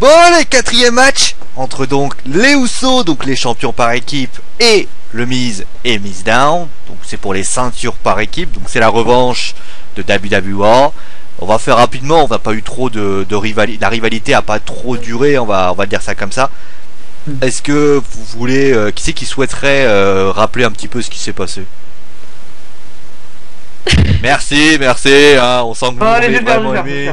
Bon, le quatrième match entre donc les Usos, donc les champions par équipe, et le Miz et Miz Down. Donc c'est pour les ceintures par équipe. Donc c'est la revanche de WWE. On va faire rapidement. On va pas eu trop de rivalité. La rivalité a pas trop duré. On va dire ça comme ça. Est-ce que vous voulez qui c'est qui souhaiterait rappeler un petit peu ce qui s'est passé? Merci, hein, on sent que vous avez vraiment aimé.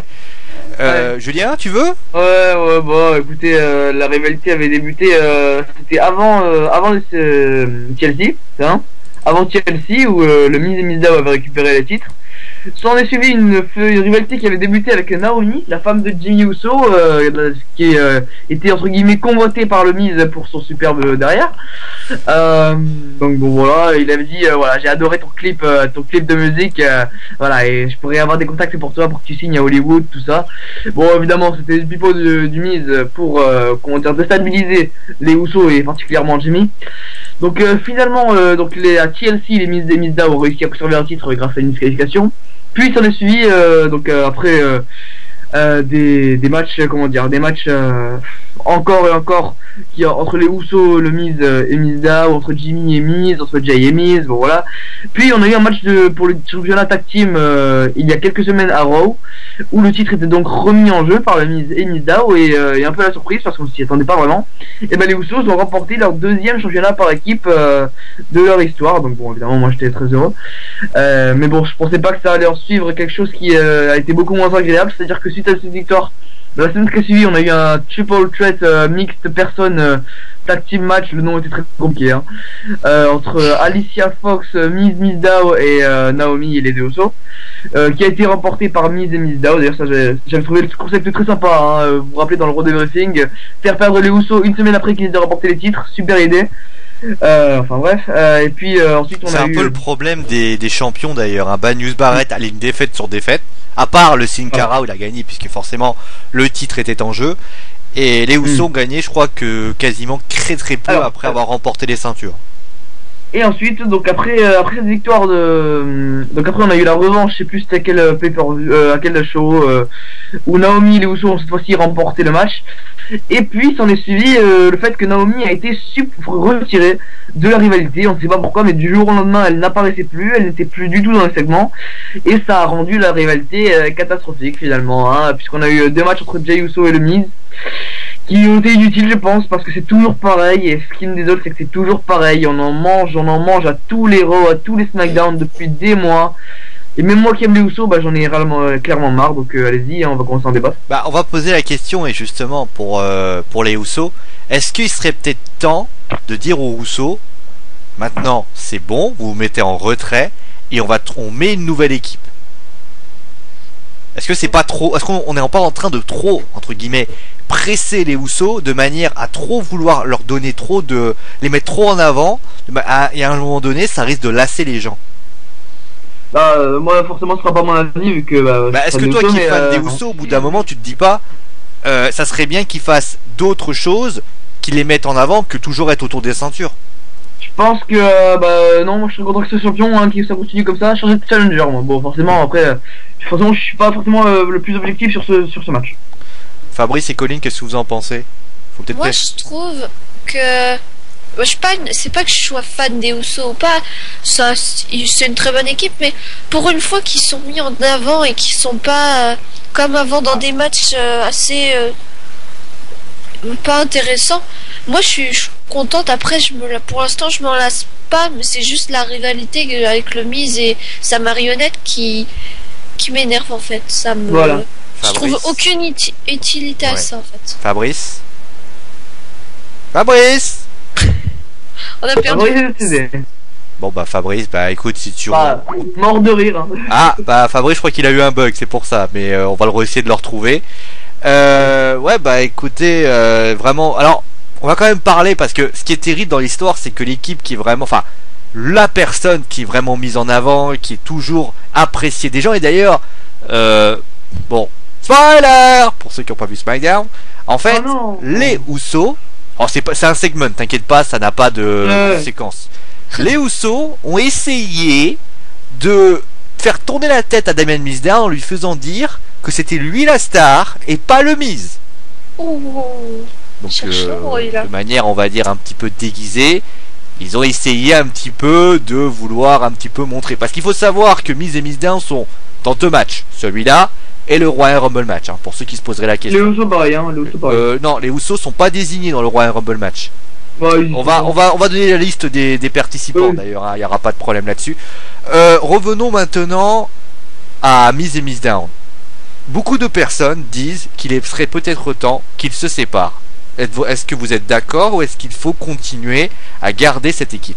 Julien, tu veux? Ouais, bon, écoutez, la rivalité avait débuté, c'était avant Chelsea, hein, avant Chelsea où le Miz et Miz Dow avaient récupéré les titres. S'en est suivi une rivalité qui avait débuté avec Naomi, la femme de Jimmy Uso, qui était entre guillemets convoitée par le Miz pour son superbe derrière. Donc bon voilà, il avait dit voilà, j'ai adoré ton clip de musique, voilà, et je pourrais avoir des contacts pour toi pour que tu signes à Hollywood, tout ça. Bon évidemment c'était le pipeau du Miz pour comment dire, déstabiliser les Usos et particulièrement Jimmy. Donc finalement donc à TLC les Miz et Miz Dow ont réussi à conserver un titre grâce à une disqualification. Puis s'en est suivi après des matchs, comment dire, des matchs encore et encore qui entre les Usos, le Miz et Miz Dow, entre Jimmy et Miz, entre Jay et Miz, bon voilà. Puis on a eu un match pour le championnat tag team il y a quelques semaines à Raw où le titre était donc remis en jeu par le Miz et Miz Dow et un peu la surprise parce qu'on s'y attendait pas vraiment. Et ben les Usos ont remporté leur deuxième championnat par équipe de leur histoire, donc bon évidemment moi j'étais très heureux. Mais bon je pensais pas que ça allait en suivre quelque chose qui a été beaucoup moins agréable, c'est-à-dire que suite à cette victoire, dans la semaine qui a suivi, on a eu un triple threat mixte personne tag team match, le nom était très compliqué, hein, entre Alicia Fox, Miz Dow et Naomi et les deux Usos, qui a été remporté par Miz et Miz Dow. D'ailleurs ça j'avais trouvé le concept très sympa, hein, vous vous rappelez dans le Raw Briefing, faire perdre les Usos une semaine après qu'ils aient remporté les titres, super idée. Enfin bref, et puis ensuite on a eu... C'est un peu le problème des champions d'ailleurs, hein. Bad News Barrett allait une défaite sur défaite, à part le Sin Cara où il a gagné puisque forcément le titre était en jeu, et les Usos ont gagné je crois que quasiment très peu après avoir remporté les ceintures. Et ensuite donc après cette victoire donc après on a eu la revanche, je sais plus c'était à quel à quel show où Naomi et les Usos ont cette fois-ci remporté le match. Et puis s'en est suivi le fait que Naomi a été retirée de la rivalité, on ne sait pas pourquoi, mais du jour au lendemain elle n'apparaissait plus, elle n'était plus du tout dans le segment, et ça a rendu la rivalité catastrophique finalement, hein, puisqu'on a eu deux matchs entre Jey Uso et le Miz qui ont été inutiles je pense, parce que c'est toujours pareil, et ce qui me désole c'est que c'est toujours pareil, on en mange à tous les Raw, à tous les SmackDown depuis des mois. Et même moi qui aime les Usos, bah j'en ai clairement marre, donc allez-y, hein, on va commencer en débat. Bah on va poser la question, et justement pour les Usos, est-ce qu'il serait peut-être temps de dire aux Usos, maintenant c'est bon, vous vous mettez en retrait, et on met une nouvelle équipe? Est-ce que c'est pas trop, est-ce qu'on n'est pas en train de trop, entre guillemets, presser les Usos de manière à trop vouloir leur donner trop les mettre trop en avant, et à un moment donné ça risque de lasser les gens? Bah moi forcément ce sera pas mon avis vu que est-ce que toi qui es fan des Usos, au bout d'un moment tu te dis pas ça serait bien qu'ils fassent d'autres choses, qu'ils les mettent en avant, que toujours être autour des ceintures? Je pense que non, moi je serais content que ce champion, hein, qui ça continue comme ça, changer de challenger moi. Bon forcément après forcément je suis pas forcément le plus objectif sur ce match. Fabrice et Colin, qu'est-ce que vous en pensez? Moi je trouve que c'est pas que je sois fan des Usos ou pas, c'est une très bonne équipe, mais pour une fois qu'ils sont mis en avant et qu'ils sont pas comme avant dans des matchs assez pas intéressants, moi je suis contente. Après pour l'instant je m'en lasse pas, mais c'est juste la rivalité avec le Miz et sa marionnette qui m'énerve en fait. Ça me voilà. Je trouve aucune utilité à ça en fait. Fabrice on a perdu. Bon bah Fabrice, bah écoute, si tu... mort de rire, hein. Ah bah Fabrice je crois qu'il a eu un bug, c'est pour ça, mais on va essayer de le retrouver. Ouais bah écoutez, vraiment, alors on va quand même parler, parce que ce qui est terrible dans l'histoire c'est que l'équipe qui est vraiment, enfin la personne qui est vraiment mise en avant, qui est toujours appréciée des gens, et d'ailleurs bon, spoiler pour ceux qui n'ont pas vu SmackDown, en fait les Usos, c'est un segment, t'inquiète pas, ça n'a pas de séquence. Les Usos ont essayé de faire tourner la tête à Damien Mizdow en lui faisant dire que c'était lui la star et pas le Miz. Ouh. Donc Cherche l'embrouille, là. de manière, on va dire, un petit peu déguisée, ils ont essayé un petit peu de vouloir un petit peu montrer. Parce qu'il faut savoir que Miz et Miss Down sont dans 2 matchs. Celui-là et le Royal Rumble match, hein, pour ceux qui se poseraient la Les question. Usos pareil, hein, les Usos pareil. Non, les Usos sont pas désignés dans le Royal Rumble match. Ouais, On va donner la liste des participants Oui. d'ailleurs, hein, il n'y aura pas de problème là-dessus. Revenons maintenant à Miz et Miss Down. Beaucoup de personnes disent qu'il serait peut-être temps qu'ils se séparent. Est-ce que vous êtes d'accord ou est-ce qu'il faut continuer à garder cette équipe?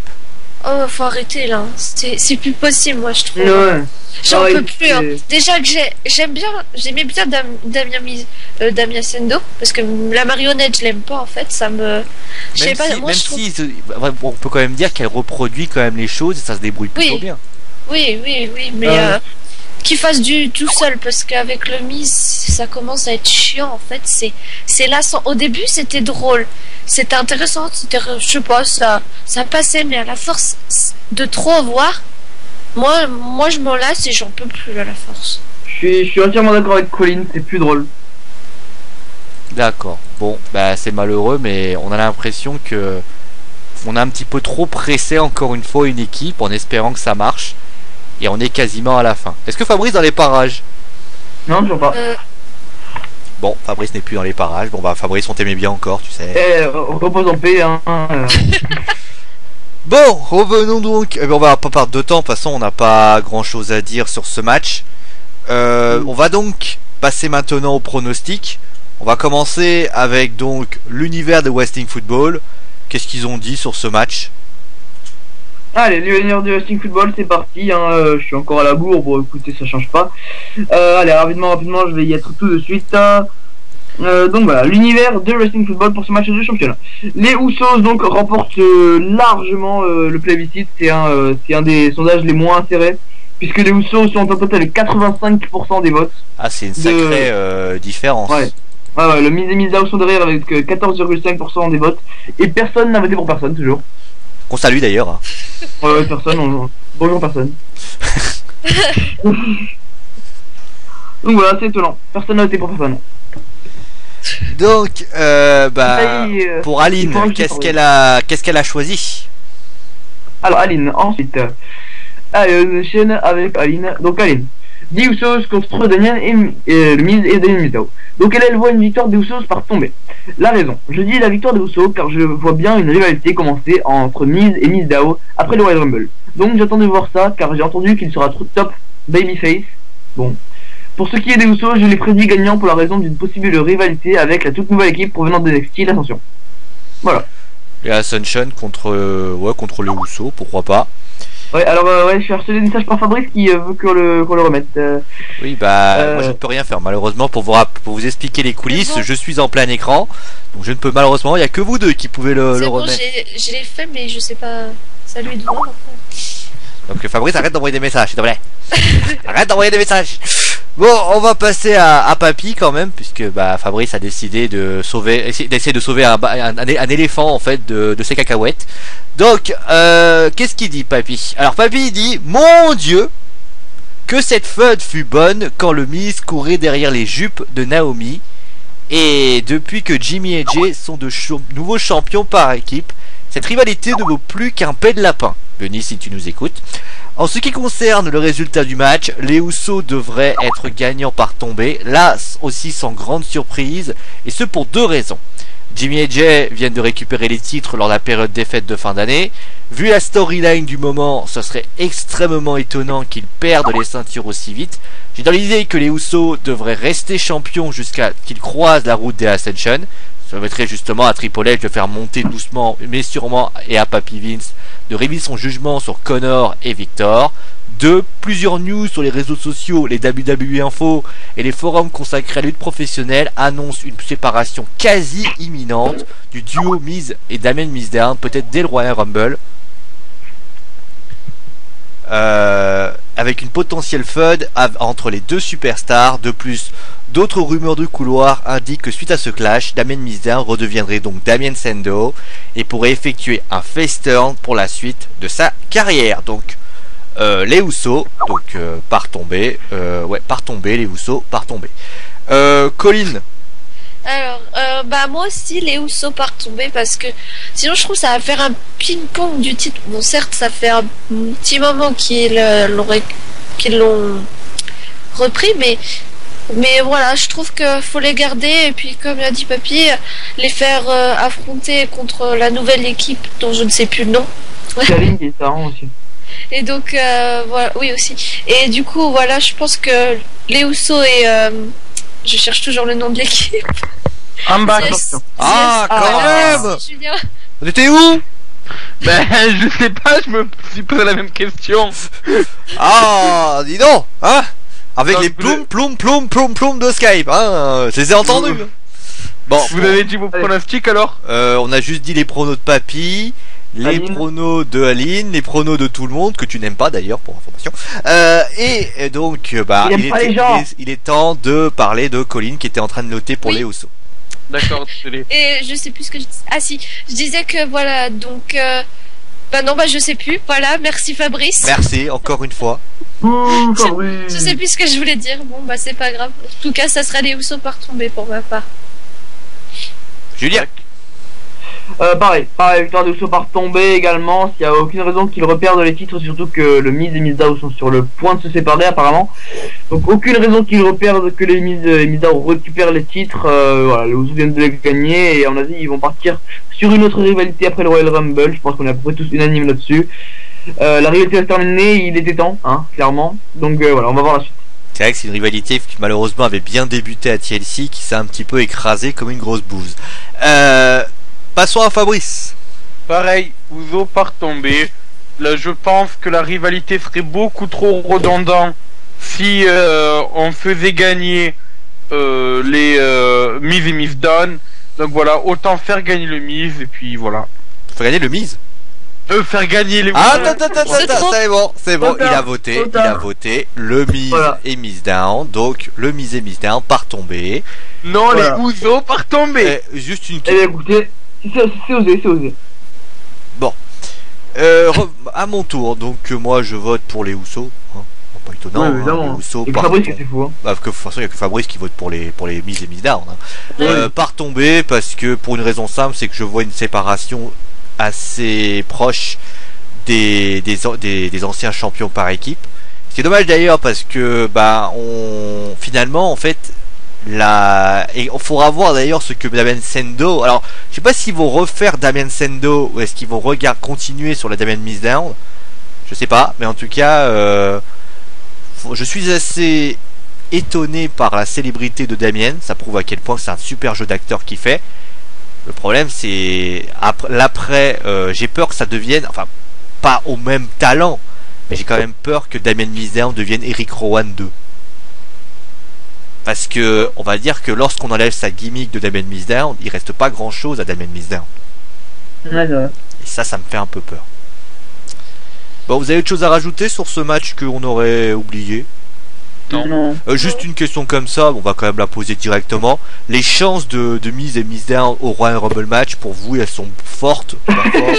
Oh, faut arrêter là. C'est plus possible, moi, je trouve. Ouais. J'en Pareil, peux plus. Hein. Déjà que j'aimais bien Damien Sendo, parce que la marionnette, je l'aime pas en fait. Ça me. Je sais Même pas, si, moi même je trouve. si on peut quand même dire qu'elle reproduit quand même les choses et ça se débrouille plutôt Oui. bien. Oui, mais qu'il fasse du tout seul, parce qu'avec le Miz, ça commence à être chiant en fait. C'est lassant. Au début, c'était drôle, c'était intéressant, je sais pas, ça passait, mais à la force de trop voir, moi je m'en lasse et j'en peux plus à la force. Je suis entièrement d'accord avec Colin, c'est plus drôle. D'accord. Bon, bah c'est malheureux, mais on a l'impression que on a un petit peu trop pressé encore une fois une équipe en espérant que ça marche. Et on est quasiment à la fin. Est-ce que Fabrice dans les parages? Non, toujours pas. Bon, Fabrice n'est plus dans les parages. Bon bah Fabrice, on t'aimait bien encore, tu sais. Repose en paix, hein. Bon, revenons donc. On va pas perdre de temps. De toute façon, on n'a pas grand-chose à dire sur ce match. On va donc passer maintenant au pronostic. On va commencer avec donc l'univers de Wrestling Football. Qu'est-ce qu'ils ont dit sur ce match? Allez, l'univers du Wrestling Football, c'est parti, hein, je suis encore à la bourre, bon écoutez, ça change pas. Allez, rapidement, je vais y être tout de suite. Donc voilà, l'univers de Wrestling Football pour ce match de championnat. Les Usos donc remportent largement le plébiscite, c'est un des sondages les moins serrés, puisque les Usos sont en total de 85% des votes. Ah, c'est une sacrée différence. Ouais. Le Miz et Miz Down sont derrière avec 14,5% des votes, et personne n'a voté pour personne, toujours. Qu'on salue d'ailleurs. Hein. Ouais, personne, bonjour personne. Donc voilà, c'est étonnant. Personne n'a voté pour personne. Donc, pour Aline, qu'est-ce qu'elle a choisi? Alors Aline, ensuite, on enchaîne avec Aline. Donc Aline, des Usos contre Damian et le Miz et Damian Mizdow. Donc elle voit une victoire des Usos par tomber. La raison, je dis la victoire des Usos car je vois bien une rivalité commencer entre Miz et Mizdow après le Royal Rumble. Donc j'attends de voir ça car j'ai entendu qu'il sera top babyface. Bon. Pour ce qui est des Usos, je les prédis gagnants pour la raison d'une possible rivalité avec la toute nouvelle équipe provenant de NXT, l'Ascension. Voilà. Et Ascension contre les Usos, pourquoi pas. Ouais, alors je suis harcelé des messages par Fabrice qui veut qu'on le remette. Oui, moi je ne peux rien faire malheureusement pour vous expliquer les coulisses. Bon. Je suis en plein écran, donc je ne peux malheureusement. Il n'y a que vous deux qui pouvez le C'est bon, remettre. je l'ai fait, mais je sais pas. Ça lui doit. Donc Fabrice, arrête d'envoyer des messages, s'il te plaît. Arrête d'envoyer des messages. Bon, on va passer à Papy quand même, puisque Fabrice a décidé d'essayer de sauver un éléphant en fait de ses cacahuètes. Donc, qu'est-ce qu'il dit Papy? Alors Papy dit, mon Dieu, que cette feud fut bonne quand le Miz courait derrière les jupes de Naomi. Et depuis que Jimmy et Jay sont de nouveaux champions par équipe, cette rivalité ne vaut plus qu'un paix de lapin. Benny, si tu nous écoutes. En ce qui concerne le résultat du match, les Usos devraient être gagnants par tombée, là aussi sans grande surprise, et ce pour 2 raisons. Jimmy et Jay viennent de récupérer les titres lors de la période des fêtes de fin d'année. Vu la storyline du moment, ce serait extrêmement étonnant qu'ils perdent les ceintures aussi vite. J'ai dans l'idée que les Usos devraient rester champions jusqu'à qu'ils croisent la route des Ascension. Ça permettrait justement à Triple H de faire monter doucement mais sûrement et à Papy Vince de réviser son jugement sur Connor et Victor. 2. Plusieurs news sur les réseaux sociaux, les WWE Info et les forums consacrés à la lutte professionnelle annoncent une séparation quasi imminente du duo Miz et Damien Mizdown, peut-être dès le Royal Rumble. Avec une potentielle feud entre les 2 superstars. De plus, d'autres rumeurs de couloir indiquent que suite à ce clash, Damien Mizdown redeviendrait donc Damien Sandow et pourrait effectuer un face turn pour la suite de sa carrière. Donc les Usos par tomber, les Usos par tomber. Colin, Alors, bah moi aussi, les Usos partent tomber parce que sinon je trouve que ça va faire un ping-pong du titre. Bon, certes, ça fait un petit moment qu'ils l'ont repris, mais voilà, je trouve que faut les garder et puis comme l'a dit Papy, les faire affronter contre la nouvelle équipe dont je ne sais plus le nom. Karim qui est ça aussi. Et donc voilà, oui aussi. Et du coup voilà, je pense que les Usos et je cherche toujours le nom de l'équipe. Ah, quand même. Merci, Julien. On était où? Ben, je sais pas, je me suis posé la même question. Ah, dis donc, hein? Avec Non, les ploum de Skype, hein? Je les ai entendus. Bon, Vous avez dit vos pronostics alors? on a juste dit les pronos de Papy, les Aline. pronos de Aline, les pronos de tout le monde, que tu n'aimes pas d'ailleurs, pour information. Et donc, bah, Il aime pas les gens. il est temps de parler de Colin qui était en train de noter pour Oui. les Usos. D'accord, désolé. Et je sais plus ce que je dis. Ah si, je disais que voilà, donc bah non, bah je sais plus. Voilà, merci Fabrice. Merci, encore une fois. Je sais plus ce que je voulais dire. Bon bah c'est pas grave. En tout cas, ça sera les Usos par tomber pour ma part. Julien. Pareil, victoire de Usos par tomber également. Il n'y a aucune raison qu'ils reperdent les titres, surtout que le Miz et Mizdow sont sur le point de se séparer apparemment. Donc aucune raison qu'ils reperdent, que les Miz et Mizdow récupèrent les titres. Voilà, les Usos viennent de les gagner et à mon avis ils vont partir sur une autre rivalité après le Royal Rumble. Je pense qu'on est à peu près tous unanimes là-dessus. La rivalité va se terminer, il était temps, hein, clairement. Donc voilà, on va voir la suite. C'est vrai que c'est une rivalité qui malheureusement avait bien débuté à TLC, qui s'est un petit peu écrasée comme une grosse bouse. Passons à Fabrice. Pareil, Uso part tomber. Là, je pense que la rivalité serait beaucoup trop redondante si on faisait gagner les Miz et Miz Dawn. Donc voilà, autant faire gagner le Miz et puis voilà. Faut gagner le mise. Faire gagner les Ah, Usos. attends, c'est bon, Trop il a tard, voté, trop il tard. a voté. Le Miz Voilà. et Miz Down, donc le Miz et Miz Down part tomber. Non, Voilà. les Usos part tomber. Juste une Eh question. bien écoutez, c'est osé, c'est osé. À mon tour, donc moi je vote pour les Usos. Hein. Pas étonnant, Ouais, hein, évidemment. les Usos Et partent Fabrice tomber. qui était fou, hein. Bah, parce que de toute façon, il n'y a que Fabrice qui vote pour les Miz et Miz Down. Hein. Ouais. Part tomber parce que pour une raison simple, c'est que je vois une séparation assez proche des anciens champions par équipe. Ce qui est dommage d'ailleurs parce que bah finalement en fait et on faudra voir d'ailleurs ce que Damien Sendo. Alors je sais pas s'ils vont refaire Damien Sendo ou est-ce qu'ils vont continuer sur la Damien Miz Down. Je sais pas, mais en tout cas je suis assez étonné par la célébrité de Damien. Ça prouve à quel point c'est un super jeu d'acteur qu'il fait. Le problème c'est l'après, j'ai peur que ça devienne, enfin pas au même talent, mais j'ai quand même peur que Damien Miz Down devienne Eric Rowan 2. Parce que on va dire que lorsqu'on enlève sa gimmick de Damien Miz Down, il reste pas grand chose à Damien Miz Down. Ouais, c'est vrai. Et ça me fait un peu peur. Bon, vous avez autre chose à rajouter sur ce match qu'on aurait oublié? Non. Juste une question comme ça, on va quand même la poser directement. Les chances de Miz et Miz Down au Royal Rumble match, pour vous, elles sont fortes, d'accord?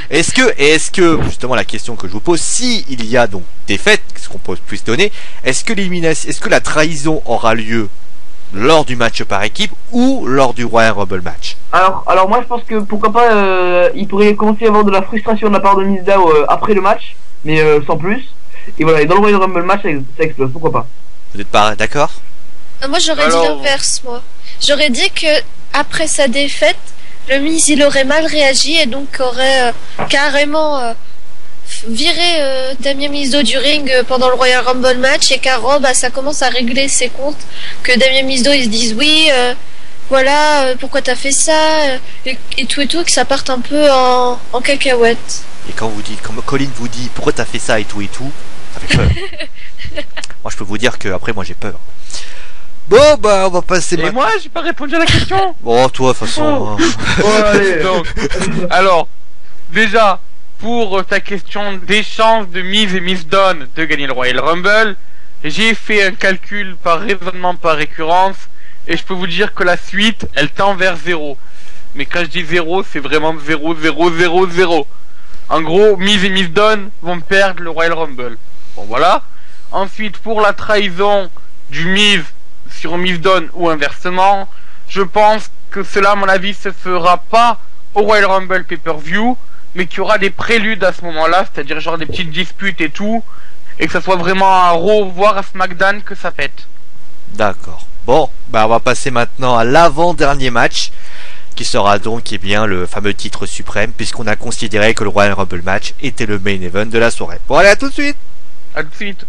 Est-ce que, justement, la question que je vous pose, si il y a donc défaite, ce qu'on peut plus donner, est-ce que la trahison aura lieu lors du match par équipe ou lors du Royal Rumble match? Alors moi je pense que pourquoi pas il pourrait commencer à avoir de la frustration de la part de Mizdow après le match, mais sans plus. Et voilà, et dans le Royal Rumble match ça explose, pourquoi pas. Vous n'êtes pas d'accord? Moi j'aurais dit Alors- l'inverse, moi. J'aurais dit que après sa défaite, le Miz il aurait mal réagi et donc aurait carrément viré Damien Mizdow du ring pendant le Royal Rumble match et qu'à Raw bah, ça commence à régler ses comptes, que Damien Mizdow il se dise oui voilà pourquoi t'as fait ça et tout, que ça parte un peu en cacahuète. Et quand Colin vous dit pourquoi t'as fait ça et tout, ça fait peur. Moi je peux vous dire que après moi j'ai peur. Bon bah on va passer Et moi, j'ai pas répondu à la question. Bon toi de toute façon. Donc, alors, déjà, pour ta question des chances de Miz et Miz Dawn de gagner le Royal Rumble, j'ai fait un calcul par raisonnement par récurrence, et je peux vous dire que la suite, elle tend vers 0. Mais quand je dis 0, c'est vraiment 0, 0, 0, 0. En gros, Miz et Miz Dawn vont perdre le Royal Rumble. Bon voilà. Ensuite, pour la trahison du Miz sur Miz Dawn ou inversement, je pense que cela, à mon avis, se fera pas au Royal Rumble Pay-Per-View, mais qu'il y aura des préludes à ce moment-là, c'est-à-dire genre des petites disputes et tout, et que ça soit vraiment à Raw, voire à SmackDown que ça pète. D'accord. Bon, bah on va passer maintenant à l'avant-dernier match, qui sera donc eh bien le fameux titre suprême, puisqu'on a considéré que le Royal Rumble match était le main event de la soirée. Bon allez, à tout de suite. À tout de suite.